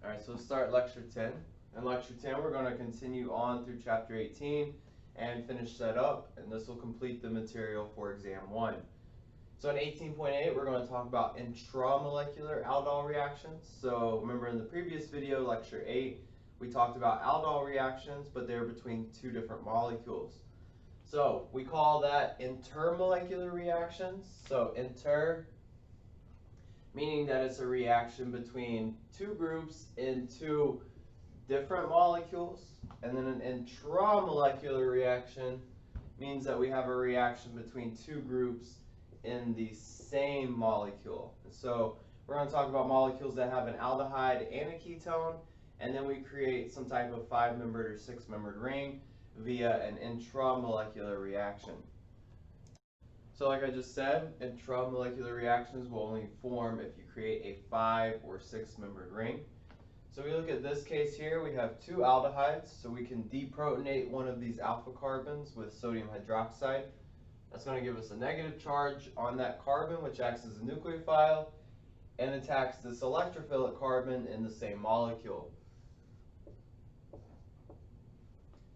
Alright, so let's start lecture 10. In lecture 10, we're going to continue on through chapter 18 and finish that up, and this will complete the material for exam 1. So in 18.8, we're going to talk about intramolecular aldol reactions. So remember in the previous video, lecture 8, we talked about aldol reactions, but they're between two different molecules. So we call that intermolecular reactions. So inter meaning that it's a reaction between two groups in two different molecules. And then an intramolecular reaction means that we have a reaction between two groups in the same molecule. And so we're going to talk about molecules that have an aldehyde and a ketone, and then we create some type of 5-membered or 6-membered ring via an intramolecular reaction. So like I just said, intramolecular reactions will only form if you create a 5 or 6-membered ring. So we look at this case here, we have two aldehydes, so we can deprotonate one of these alpha carbons with sodium hydroxide. That's going to give us a negative charge on that carbon, which acts as a nucleophile and attacks this electrophilic carbon in the same molecule.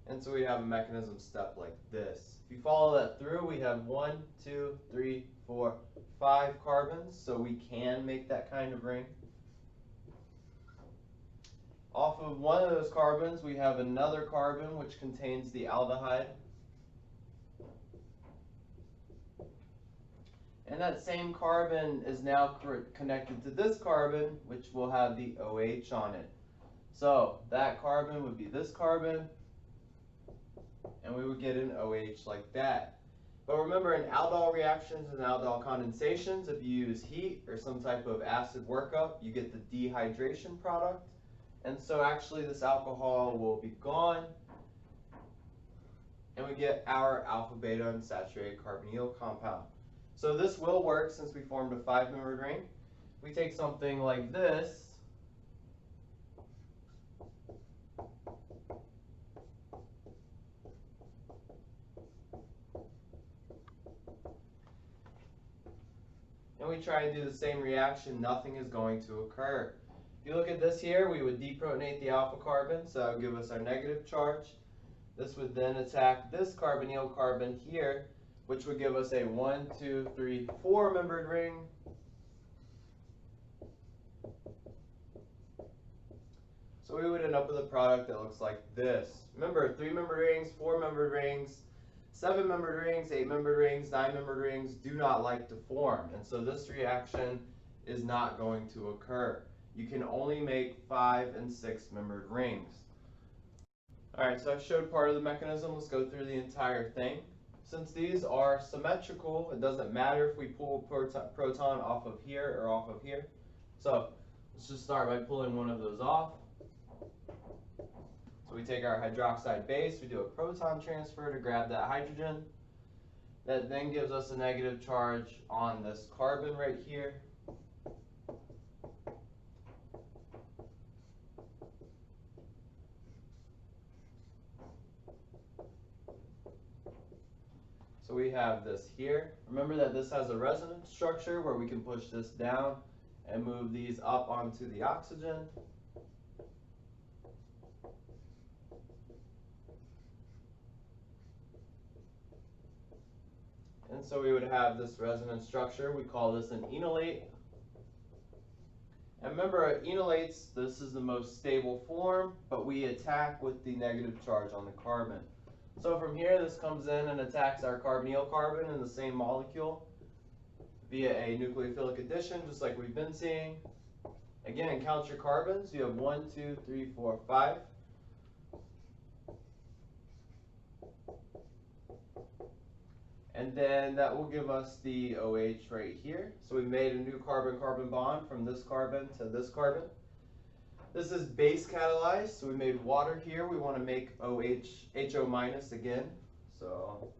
And so we have a mechanism step like this. If you follow that through, we have 1, 2, 3, 4, 5 carbons, so we can make that kind of ring. Off of one of those carbons, we have another carbon which contains the aldehyde. And that same carbon is now connected to this carbon, which will have the OH on it. So that carbon would be this carbon, and we would get an OH like that. But remember, in aldol reactions and aldol condensations, if you use heat or some type of acid workup, you get the dehydration product. And so actually this alcohol will be gone, and we get our alpha beta unsaturated carbonyl compound. So this will work since we formed a 5-membered ring. We take something like this, and we try and do the same reaction, nothing is going to occur. If you look at this here, we would deprotonate the alpha carbon, so that would give us our negative charge. This would then attack this carbonyl carbon here, which would give us a 1, 2, 3, 4-membered ring. So we would end up with a product that looks like this. Remember, 3-membered rings, 4-membered rings, 7-membered rings, 8-membered rings, 9-membered rings do not like to form. And so this reaction is not going to occur. You can only make 5 and 6-membered rings. Alright, so I've showed part of the mechanism. Let's go through the entire thing. Since these are symmetrical, it doesn't matter if we pull a proton off of here or off of here. So let's just start by pulling one of those off. So we take our hydroxide base, we do a proton transfer to grab that hydrogen. That then gives us a negative charge on this carbon right here. So we have this here. Remember that this has a resonance structure where we can push this down and move these up onto the oxygen. And so we would have this resonance structure. We call this an enolate. And remember, enolates, this is the most stable form, but we attack with the negative charge on the carbon. So from here, this comes in and attacks our carbonyl carbon in the same molecule via a nucleophilic addition, just like we've been seeing. Again, count your carbons. You have 1, 2, 3, 4, 5. And then that will give us the OH right here. So we made a new carbon-carbon bond from this carbon to this carbon. This is base catalyzed, so we made water here. We want to make HO minus again. So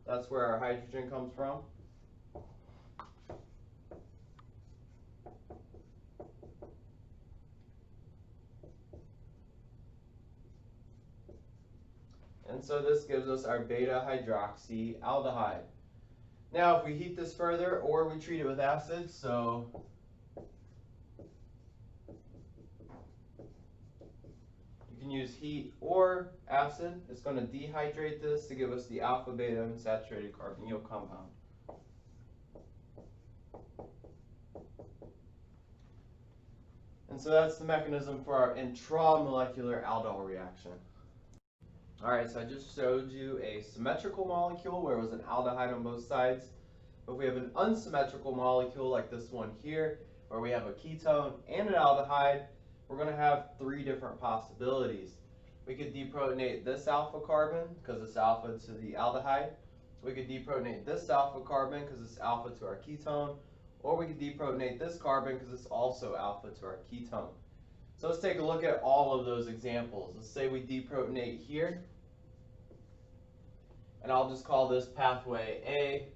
that's where our hydrogen comes from. And so this gives us our beta hydroxyaldehyde. Now if we heat this further or we treat it with acid, so you can use heat or acid, it's going to dehydrate this to give us the alpha beta unsaturated carbonyl compound. And so that's the mechanism for our intramolecular aldol reaction. Alright, so I just showed you a symmetrical molecule where it was an aldehyde on both sides. But if we have an unsymmetrical molecule like this one here, where we have a ketone and an aldehyde, we're going to have three different possibilities. We could deprotonate this alpha carbon because it's alpha to the aldehyde. We could deprotonate this alpha carbon because it's alpha to our ketone. Or we could deprotonate this carbon because it's also alpha to our ketone. So let's take a look at all of those examples. Let's say we deprotonate here. And I'll just call this pathway A.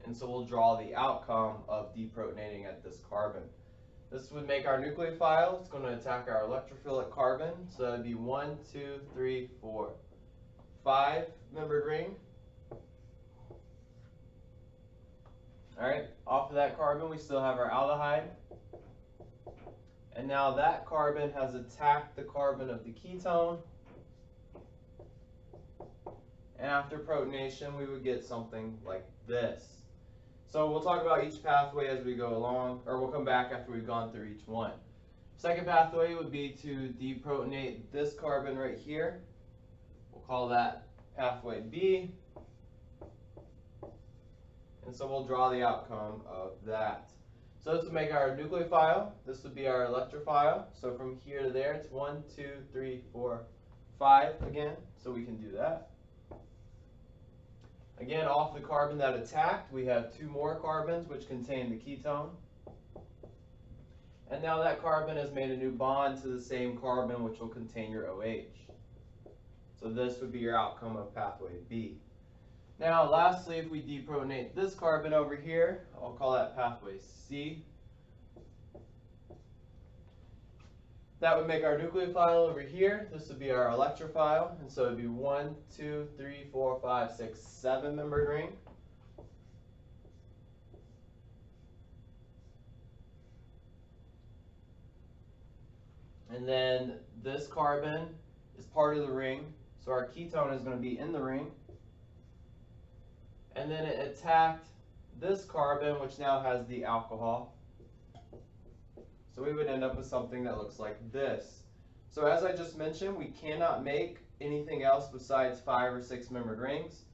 And so we'll draw the outcome of deprotonating at this carbon. This would make our nucleophile. It's going to attack our electrophilic carbon. So that would be 1, 2, 3, 4, 5 membered ring. Alright, off of that carbon we still have our aldehyde. And now that carbon has attacked the carbon of the ketone. And after protonation we would get something like this. So we'll talk about each pathway as we go along, or we'll come back after we've gone through each one. Second pathway would be to deprotonate this carbon right here. We'll call that pathway B. And so we'll draw the outcome of that. So this would make our nucleophile. This would be our electrophile. So from here to there, it's 1, 2, 3, 4, 5 again. So we can do that. Again, off the carbon that attacked, we have 2 more carbons which contain the ketone. And now that carbon has made a new bond to the same carbon which will contain your OH. So this would be your outcome of pathway B. Now lastly, if we deprotonate this carbon over here, I'll call that pathway C. That would make our nucleophile over here. This would be our electrophile. And so it would be 1, 2, 3, 4, 5, 6, 7 membered ring. And then this carbon is part of the ring. So our ketone is going to be in the ring. And then it attacked this carbon, which now has the alcohol. So we would end up with something that looks like this. So as I just mentioned, we cannot make anything else besides 5 or 6 membered rings.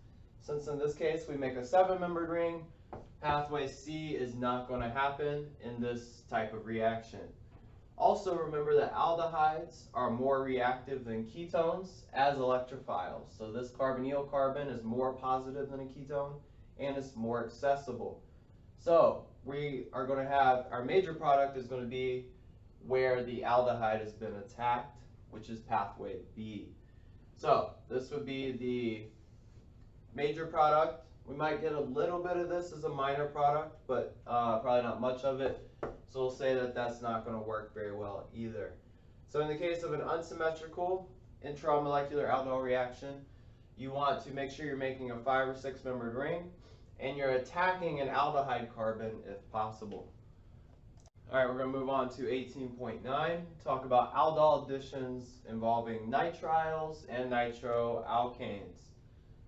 Since in this case we make a 7 membered ring, pathway C is not going to happen in this type of reaction. Also remember that aldehydes are more reactive than ketones as electrophiles. So this carbonyl carbon is more positive than a ketone and it's more accessible. So we are going to have, our major product is going to be where the aldehyde has been attacked, which is pathway B. So this would be the major product. We might get a little bit of this as a minor product, but probably not much of it. So we'll say that that's not going to work very well either. So in the case of an unsymmetrical intramolecular aldol reaction, you want to make sure you're making a 5 or 6 membered ring, and you're attacking an aldehyde carbon if possible. Alright, we're going to move on to 18.9, talk about aldol additions involving nitriles and nitroalkanes.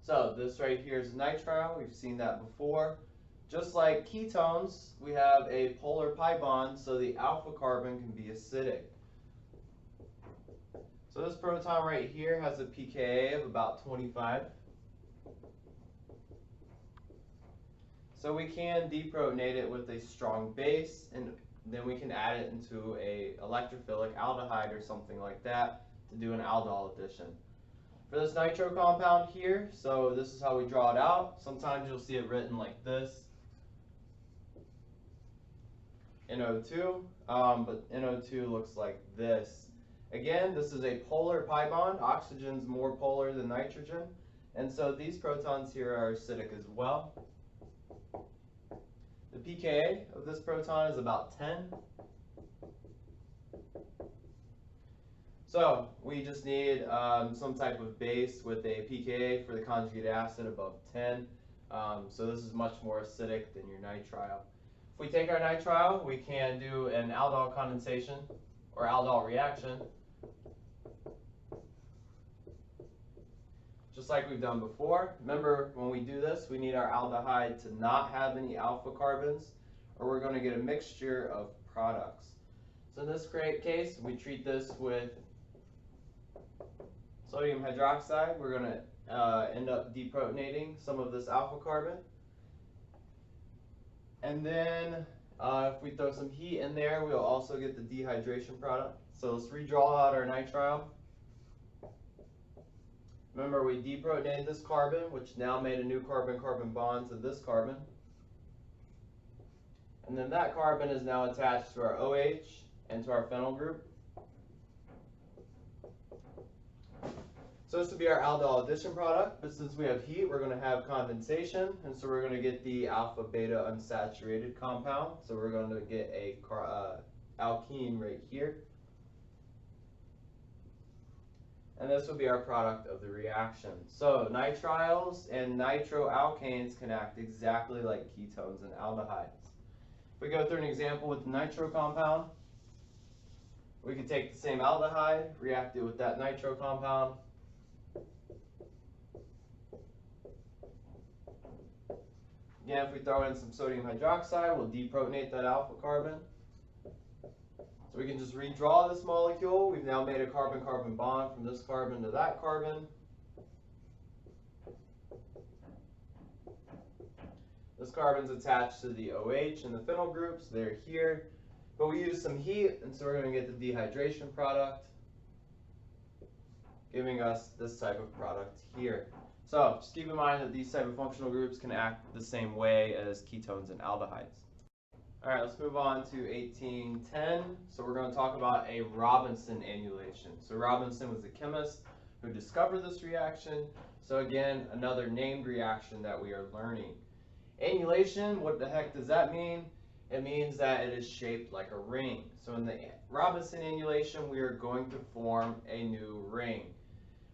So this right here is nitrile, we've seen that before. Just like ketones, we have a polar pi bond, so the alpha carbon can be acidic. So this proton right here has a pKa of about 25. So we can deprotonate it with a strong base, and then we can add it into a electrophilic aldehyde or something like that to do an aldol addition. For this nitro compound here, so this is how we draw it out. Sometimes you'll see it written like this, NO2, but NO2 looks like this. Again, this is a polar pi bond. Oxygen's more polar than nitrogen, and so these protons here are acidic as well. The pKa of this proton is about 10. So we just need some type of base with a pKa for the conjugate acid above 10. So this is much more acidic than your nitrile. If we take our nitrile, we can do an aldol condensation or aldol reaction, just like we've done before. Remember, when we do this, we need our aldehyde to not have any alpha carbons, or we're going to get a mixture of products. So in this case, we treat this with sodium hydroxide. We're going to end up deprotonating some of this alpha carbon. And then if we throw some heat in there, we'll also get the dehydration product. So let's redraw out our nitrile. Remember, we deprotonated this carbon, which now made a new carbon-carbon bond to this carbon. And then that carbon is now attached to our OH and to our phenyl group. So this would be our aldol addition product, but since we have heat, we're going to have condensation, and so we're going to get the alpha-beta unsaturated compound. So we're going to get a alkene right here. And this will be our product of the reaction. So nitriles and nitroalkanes can act exactly like ketones and aldehydes. If we go through an example with the nitro compound, we could take the same aldehyde, react it with that nitro compound. Again, if we throw in some sodium hydroxide, we'll deprotonate that alpha carbon. So we can just redraw this molecule. We've now made a carbon-carbon bond from this carbon to that carbon. This carbon's attached to the OH and the phenyl groups. They're here. But we use some heat, and so we're going to get the dehydration product, giving us this type of product here. So just keep in mind that these type of functional groups can act the same way as ketones and aldehydes. All right, let's move on to 1810. So we're going to talk about a Robinson annulation. So Robinson was the chemist who discovered this reaction. So again, another named reaction that we are learning. Annulation, what the heck does that mean? It means that it is shaped like a ring. So in the Robinson annulation, we are going to form a new ring.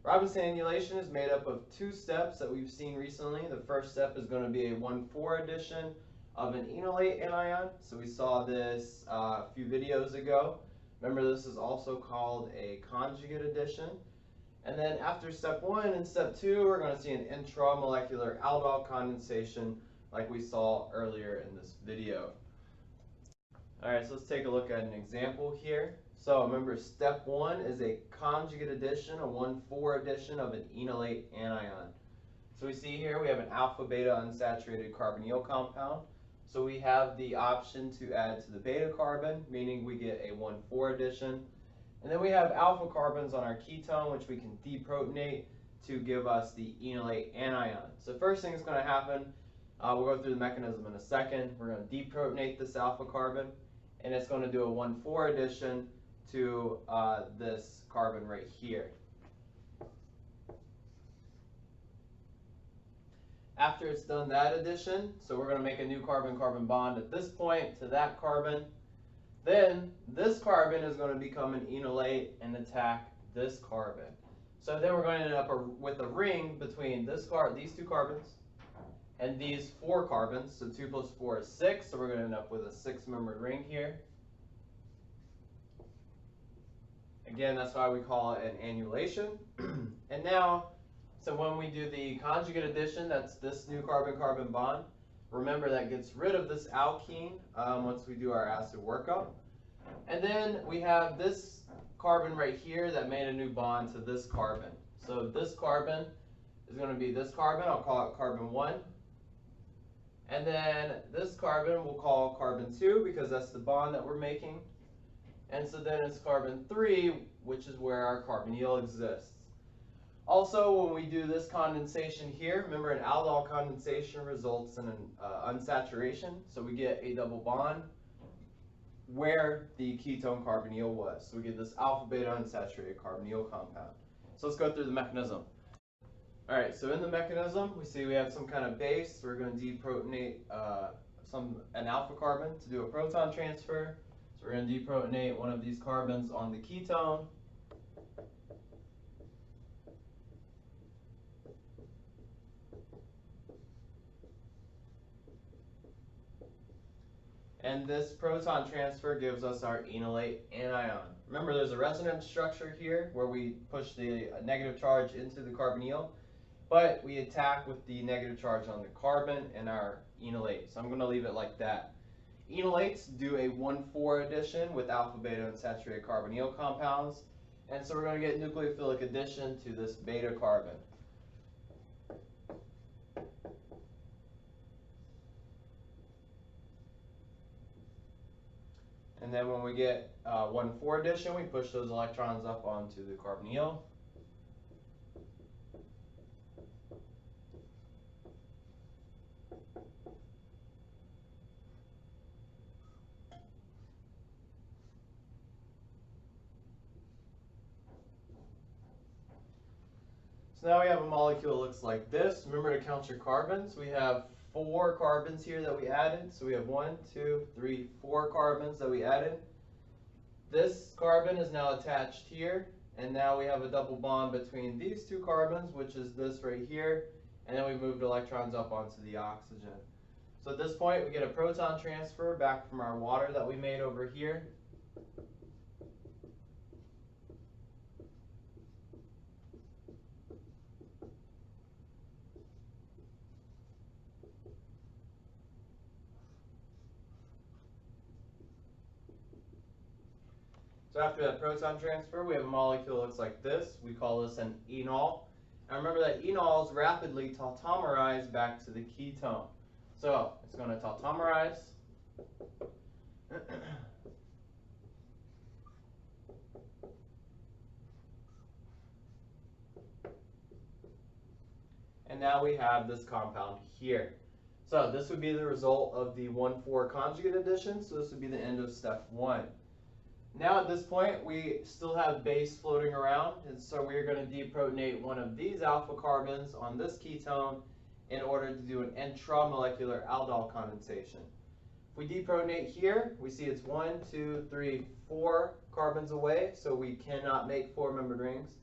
Robinson annulation is made up of two steps that we've seen recently. The first step is going to be a 1,4 addition of an enolate anion. So we saw this a few videos ago. Remember, this is also called a conjugate addition. And then after step 1 and step 2, we're going to see an intramolecular aldol condensation like we saw earlier in this video. All right, so let's take a look at an example here. So remember, step 1 is a conjugate addition, a 1,4 addition of an enolate anion. So we see here we have an alpha-beta unsaturated carbonyl compound. So we have the option to add to the beta carbon, meaning we get a 1,4 addition. And then we have alpha carbons on our ketone, which we can deprotonate to give us the enolate anion. So first thing that's going to happen, we'll go through the mechanism in a second. We're going to deprotonate this alpha carbon, and it's going to do a 1,4 addition to this carbon right here. After it's done that addition, so we're going to make a new carbon-carbon bond at this point to that carbon. Then this carbon is going to become an enolate and attack this carbon. So then we're going to end up with a ring between these two carbons and these 4 carbons. So 2 plus 4 is 6, so we're going to end up with a 6-membered ring here. Again, that's why we call it an annulation. And now, so when we do the conjugate addition, that's this new carbon-carbon bond. Remember, that gets rid of this alkene once we do our acid workup. And then we have this carbon right here that made a new bond to this carbon. So this carbon is going to be this carbon. I'll call it carbon 1. And then this carbon we'll call carbon 2 because that's the bond that we're making. And so then it's carbon 3, which is where our carbonyl exists. Also, when we do this condensation here, remember an aldol condensation results in an unsaturation. So we get a double bond where the ketone carbonyl was. So we get this alpha-beta unsaturated carbonyl compound. So let's go through the mechanism. All right, so in the mechanism, we see we have some kind of base. We're going to deprotonate an alpha carbon to do a proton transfer. So we're going to deprotonate one of these carbons on the ketone. And this proton transfer gives us our enolate anion. Remember, there's a resonance structure here where we push the negative charge into the carbonyl, but we attack with the negative charge on the carbon and our enolate. So I'm going to leave it like that. Enolates do a 1,4 addition with alpha, beta, and saturated carbonyl compounds. And so we're going to get nucleophilic addition to this beta carbon. And then when we get 1,4 addition, we push those electrons up onto the carbonyl. So now we have a molecule that looks like this. Remember to count your carbons. We have 4 carbons here that we added. So we have 1, 2, 3, 4 carbons that we added. This carbon is now attached here, and now we have a double bond between these 2 carbons, which is this right here, and then we moved electrons up onto the oxygen. So at this point, we get a proton transfer back from our water that we made over here. So after that proton transfer, we have a molecule that looks like this. We call this an enol. And remember that enols rapidly tautomerize back to the ketone. So it's going to tautomerize. And now we have this compound here. So this would be the result of the 1,4 conjugate addition. So this would be the end of step 1. Now at this point, we still have base floating around, and so we're going to deprotonate one of these alpha carbons on this ketone in order to do an intramolecular aldol condensation. If we deprotonate here, we see it's 1, 2, 3, 4 carbons away, so we cannot make 4-membered rings.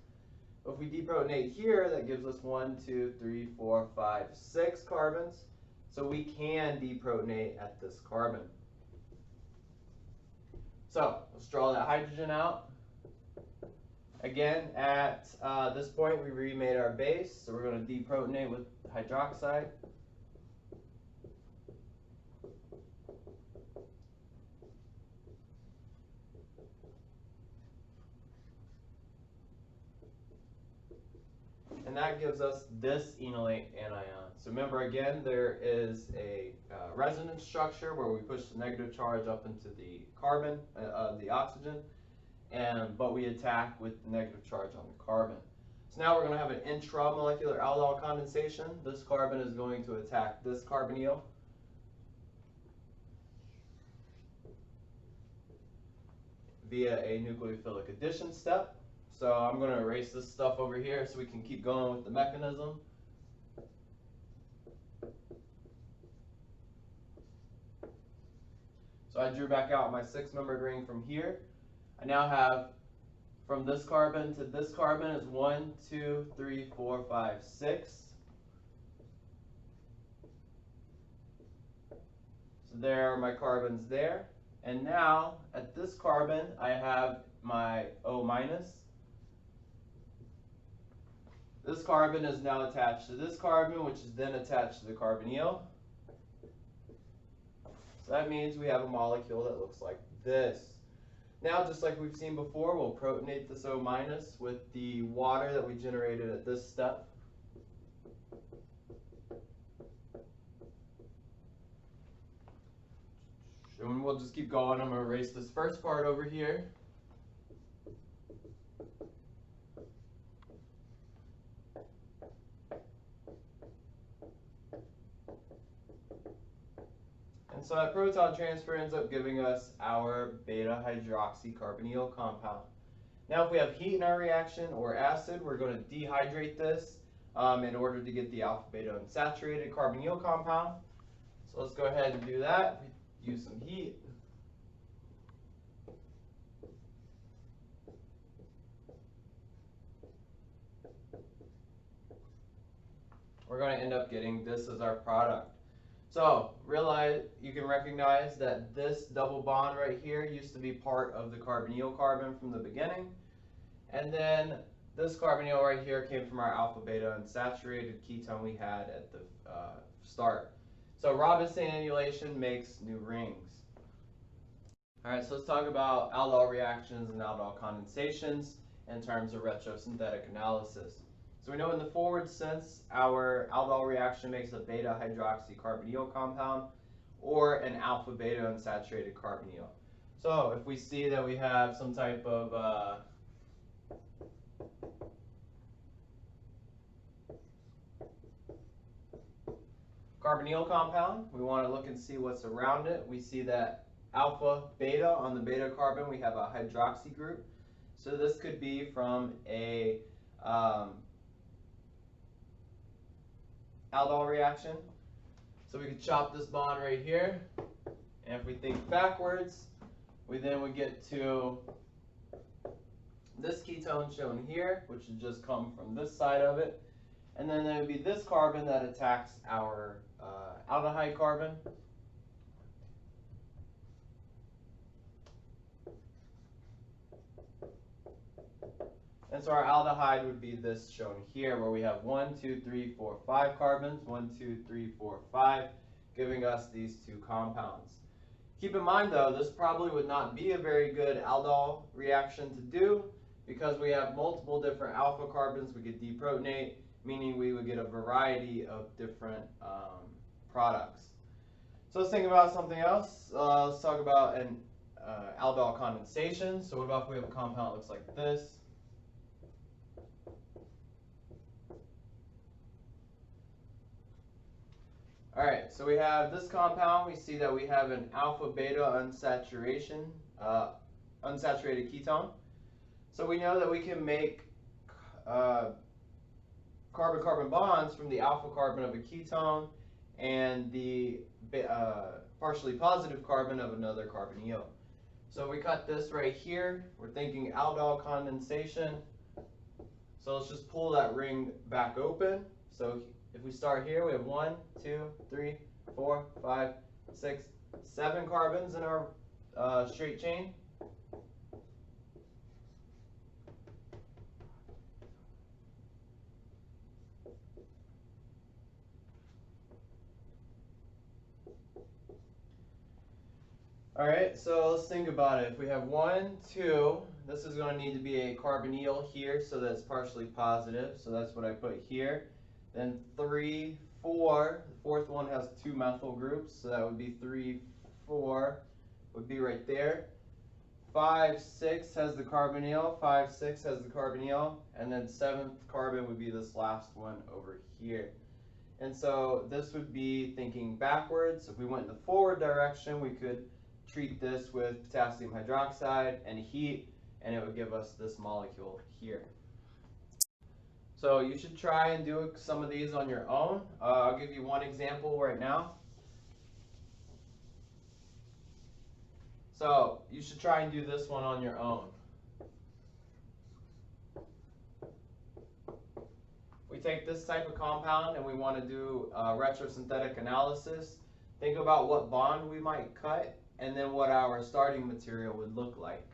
But if we deprotonate here, that gives us 1, 2, 3, 4, 5, 6 carbons, so we can deprotonate at this carbon. So let's draw that hydrogen out. Again, at this point, we remade our base, so we're going to deprotonate with hydroxide. And that gives us this enolate anion. So remember again, there is a resonance structure where we push the negative charge up into the carbon, the oxygen, but we attack with the negative charge on the carbon. So now we're going to have an intramolecular aldol condensation. This carbon is going to attack this carbonyl. Via a nucleophilic addition step. So I'm going to erase this stuff over here so we can keep going with the mechanism. So I drew back out my 6-membered ring from here. I now have from this carbon to this carbon is 1, 2, 3, 4, 5, 6. So there are my carbons there. And now at this carbon I have my O-. This carbon is now attached to this carbon, which is then attached to the carbonyl. So that means we have a molecule that looks like this. Now, just like we've seen before, we'll protonate this O- with the water that we generated at this step. And we'll just keep going. I'm going to erase this first part over here. And so that proton transfer ends up giving us our beta hydroxycarbonyl compound. Now if we have heat in our reaction or acid, we're going to dehydrate this in order to get the alpha, beta, unsaturated carbonyl compound. So let's go ahead and do that. We use some heat. We're going to end up getting this as our product. So you can recognize that this double bond right here used to be part of the carbonyl carbon from the beginning. And then this carbonyl right here came from our alpha beta unsaturated ketone we had at the start. So Robinson annulation makes new rings. Alright, so let's talk about aldol reactions and aldol condensations in terms of retrosynthetic analysis. So we know in the forward sense, our aldol reaction makes a beta hydroxycarbonyl compound or an alpha beta unsaturated carbonyl. So if we see that we have some type of carbonyl compound, we want to look and see what's around it. We see that alpha beta on the beta carbon, we have a hydroxy group. So this could be from a aldol reaction. So we could chop this bond right here, and if we think backwards, we then would get to this ketone shown here, which would just come from this side of it, and then there would be this carbon that attacks our aldehyde carbon. And so our aldehyde would be this shown here, where we have 1, 2, 3, 4, 5 carbons, 1, 2, 3, 4, 5, giving us these two compounds. Keep in mind though, this probably would not be a very good aldol reaction to do because we have multiple different alpha carbons we could deprotonate, meaning we would get a variety of different products. So let's think about something else. Let's talk about an aldol condensation. So what about if we have a compound that looks like this? Alright, so we have this compound. We see that we have an alpha beta unsaturated ketone. So we know that we can make carbon-carbon bonds from the alpha carbon of a ketone and the partially positive carbon of another carbonyl. So we cut this right here. We're thinking aldol condensation. So let's just pull that ring back open. So if we start here, we have 1, 2, 3, 4, 5, 6, 7 carbons in our straight chain. All right, so let's think about it. If we have 1, 2, this is going to need to be a carbonyl here, so that's partially positive. So that's what I put here. Then 3, 4, the fourth one has 2 methyl groups, so that would be 3, 4 would be right there. 5, 6 has the carbonyl, 5, 6 has the carbonyl, and then 7th carbon would be this last one over here. And so this would be thinking backwards. If we went in the forward direction, we could treat this with potassium hydroxide and heat, and it would give us this molecule here. So you should try and do some of these on your own. I'll give you one example right now. So you should try and do this one on your own. We take this type of compound and we want to do retrosynthetic analysis. Think about what bond we might cut and then what our starting material would look like.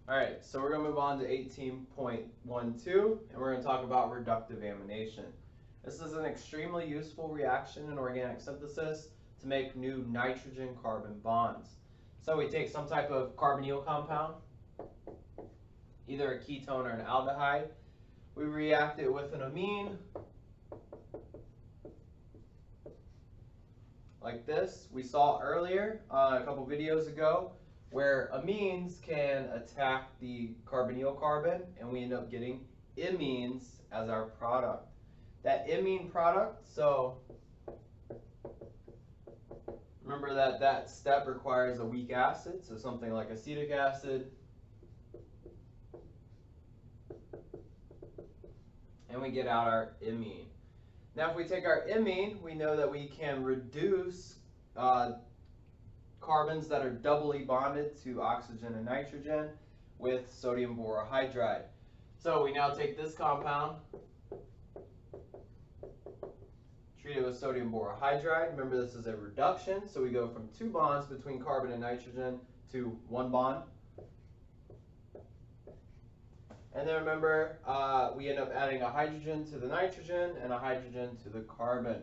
Alright, so we're going to move on to 18.12 and we're going to talk about reductive amination. This is an extremely useful reaction in organic synthesis to make new nitrogen-carbon bonds. So we take some type of carbonyl compound, either a ketone or an aldehyde. We react it with an amine, like this. We saw earlier, a couple videos ago, where amines can attack the carbonyl carbon, and we end up getting imines as our product. That imine product, so remember that that step requires a weak acid, so something like acetic acid. And we get out our imine. Now if we take our imine, we know that we can reduce carbons that are doubly bonded to oxygen and nitrogen with sodium borohydride. So we now take this compound, treat it with sodium borohydride. Remember, this is a reduction, so we go from 2 bonds between carbon and nitrogen to 1 bond. And then remember, we end up adding a hydrogen to the nitrogen and a hydrogen to the carbon.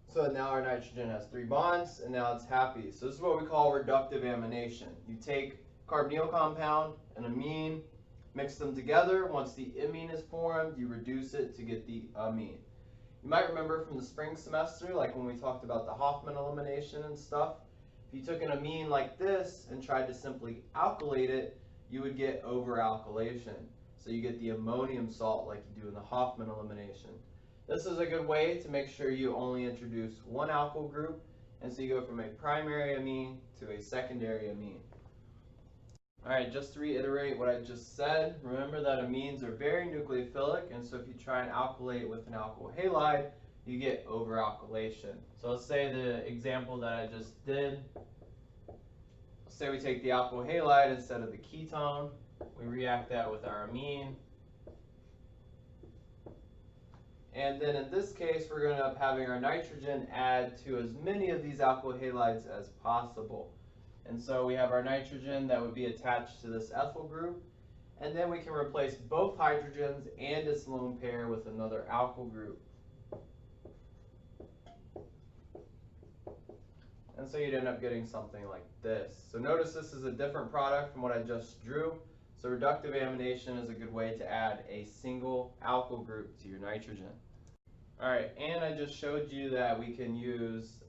So now our nitrogen has 3 bonds, and now it's happy. So this is what we call reductive amination. You take carbonyl compound and amine, mix them together. Once the imine is formed, you reduce it to get the amine. You might remember from the spring semester, like when we talked about the Hoffman elimination and stuff, if you took an amine like this and tried to simply alkylate it, you would get over-alkylation. So you get the ammonium salt like you do in the Hoffman elimination. This is a good way to make sure you only introduce one alkyl group, and so you go from a primary amine to a secondary amine. Alright, just to reiterate what I just said, remember that amines are very nucleophilic, and so if you try and alkylate with an alkyl halide, you get over-alkylation. So let's say the example that I just did, let's say we take the alkyl halide instead of the ketone, we react that with our amine, and then in this case we're going to end up having our nitrogen add to as many of these alkyl halides as possible. And so we have our nitrogen that would be attached to this ethyl group, and then we can replace both hydrogens and its lone pair with another alkyl group. And so you'd end up getting something like this. So notice this is a different product from what I just drew. So reductive amination is a good way to add a single alkyl group to your nitrogen. Alright, and I just showed you that we can use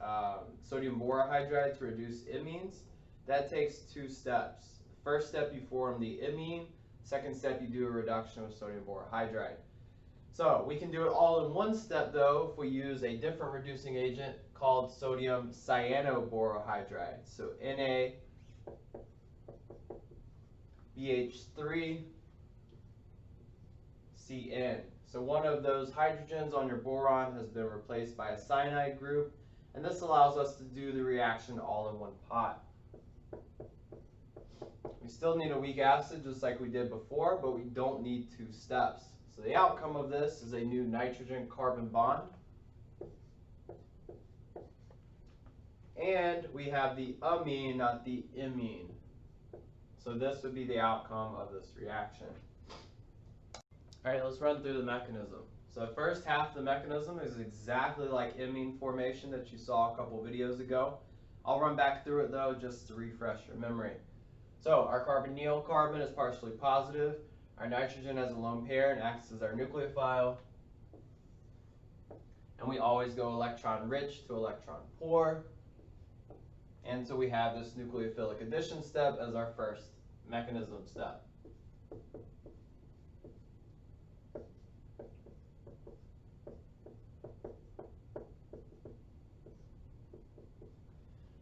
sodium borohydride to reduce imines. That takes 2 steps. First step, you form the imine. Second step, you do a reduction with sodium borohydride. So we can do it all in one step though if we use a different reducing agent called sodium cyanoborohydride. So NaBH3CN. So one of those hydrogens on your boron has been replaced by a cyanide group, and this allows us to do the reaction all in one pot. We still need a weak acid just like we did before, but we don't need 2 steps. So the outcome of this is a new nitrogen-carbon bond. And we have the amine, not the imine. So this would be the outcome of this reaction. Alright, let's run through the mechanism. So the first half of the mechanism is exactly like imine formation that you saw a couple videos ago. I'll run back through it though just to refresh your memory. So our carbonyl carbon is partially positive. Our nitrogen has a lone pair and acts as our nucleophile. And we always go electron rich to electron poor. And so we have this nucleophilic addition step as our first mechanism step.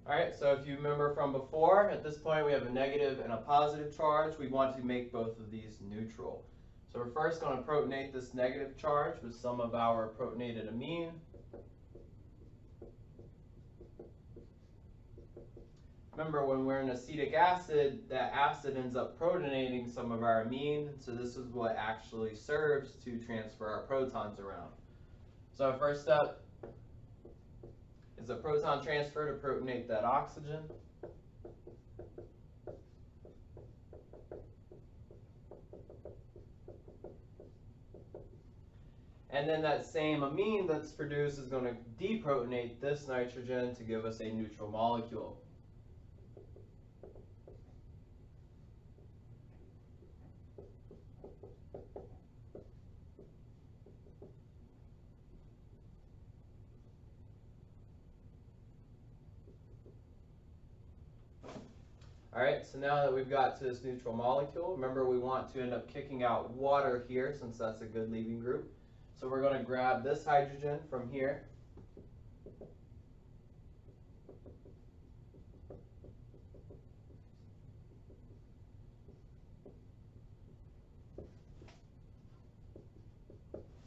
Alright, so if you remember from before, at this point we have a negative and a positive charge. We want to make both of these neutral. So we're first going to protonate this negative charge with some of our protonated amine. Remember, when we're in acetic acid, that acid ends up protonating some of our amine, so this is what actually serves to transfer our protons around. So our first step is a proton transfer to protonate that oxygen. And then that same amine that's produced is going to deprotonate this nitrogen to give us a neutral molecule. Alright, so now that we've got to this neutral molecule, remember we want to end up kicking out water here since that's a good leaving group. So we're going to grab this hydrogen from here.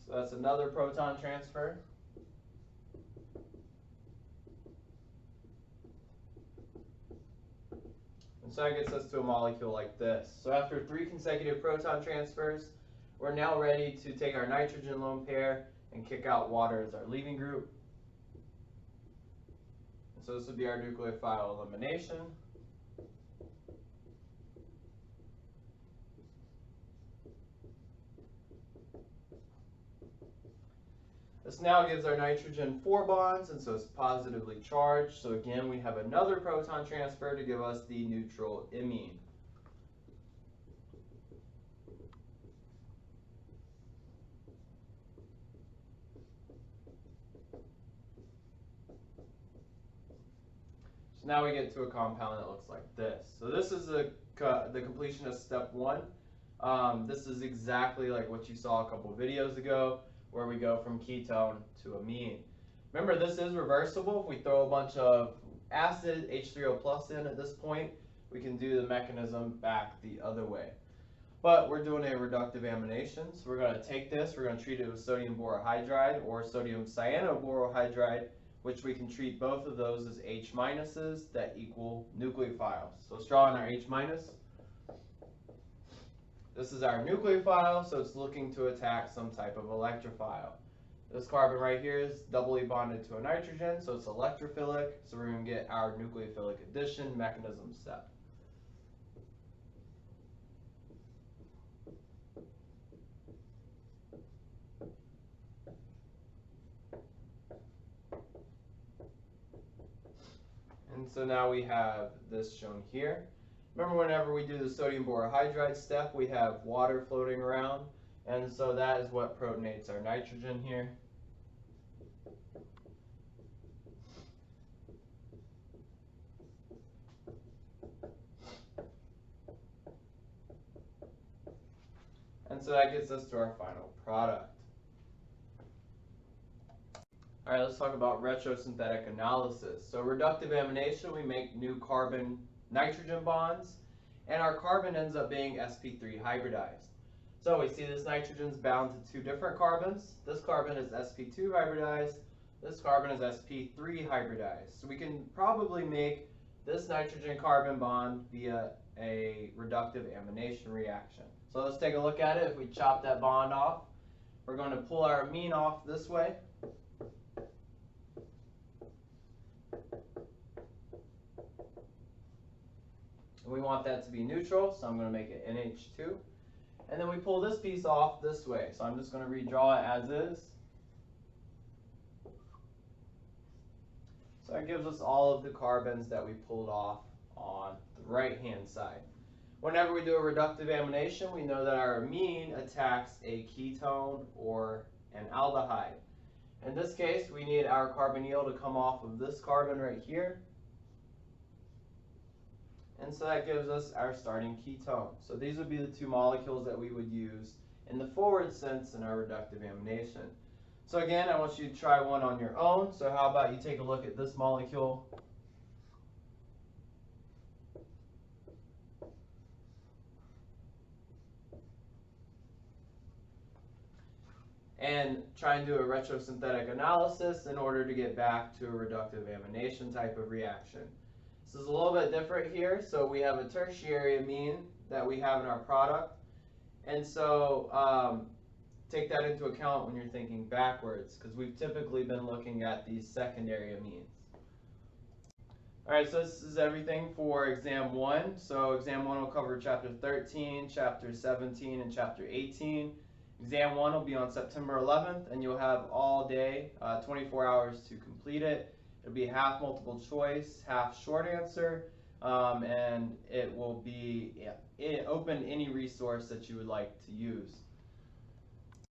So that's another proton transfer. And so that gets us to a molecule like this. So after 3 consecutive proton transfers, we're now ready to take our nitrogen lone pair and kick out water as our leaving group. And so this would be our nucleophile elimination. This now gives our nitrogen 4 bonds, and so it's positively charged. So again, we have another proton transfer to give us the neutral imine. So now we get to a compound that looks like this. So this is the completion of step 1. This is exactly like what you saw a couple videos ago, where we go from ketone to amine. Remember, this is reversible. If we throw a bunch of acid, H3O plus in at this point, we can do the mechanism back the other way. But we're doing a reductive amination, so we're going to take this, we're going to treat it with sodium borohydride or sodium cyanoborohydride, which we can treat both of those as H minuses that equal nucleophiles. So let's draw in our H minus. This is our nucleophile, so it's looking to attack some type of electrophile. This carbon right here is doubly bonded to a nitrogen, so it's electrophilic, so we're going to get our nucleophilic addition mechanism step. And so now we have this shown here. Remember, whenever we do the sodium borohydride step, we have water floating around, and so that is what protonates our nitrogen here. And so that gets us to our final product. All right, let's talk about retrosynthetic analysis. So reductive amination, we make new carbon-nitrogen bonds, and our carbon ends up being sp3 hybridized. So we see this nitrogen is bound to 2 different carbons. This carbon is sp2 hybridized. This carbon is sp3 hybridized. So we can probably make this nitrogen carbon bond via a reductive amination reaction. So let's take a look at it. If we chop that bond off, we're going to pull our amine off this way. And we want that to be neutral, so I'm going to make it NH2. And then we pull this piece off this way. So I'm just going to redraw it as is. So that gives us all of the carbons that we pulled off on the right-hand side. Whenever we do a reductive amination, we know that our amine attacks a ketone or an aldehyde. In this case, we need our carbonyl to come off of this carbon right here. And so that gives us our starting ketone. So these would be the 2 molecules that we would use in the forward sense in our reductive amination. So again, I want you to try one on your own. So how about you take a look at this molecule. And try and do a retrosynthetic analysis in order to get back to a reductive amination type of reaction. This is a little bit different here. So we have a tertiary amine that we have in our product. And so take that into account when you're thinking backwards, because we've typically been looking at these secondary amines. All right, so this is everything for exam 1. So exam 1 will cover chapter 13, chapter 17, and chapter 18. Exam 1 will be on September 11th, and you'll have all day, 24 hours to complete it. It'll be half multiple choice, half short answer, and it will be open any resource that you would like to use.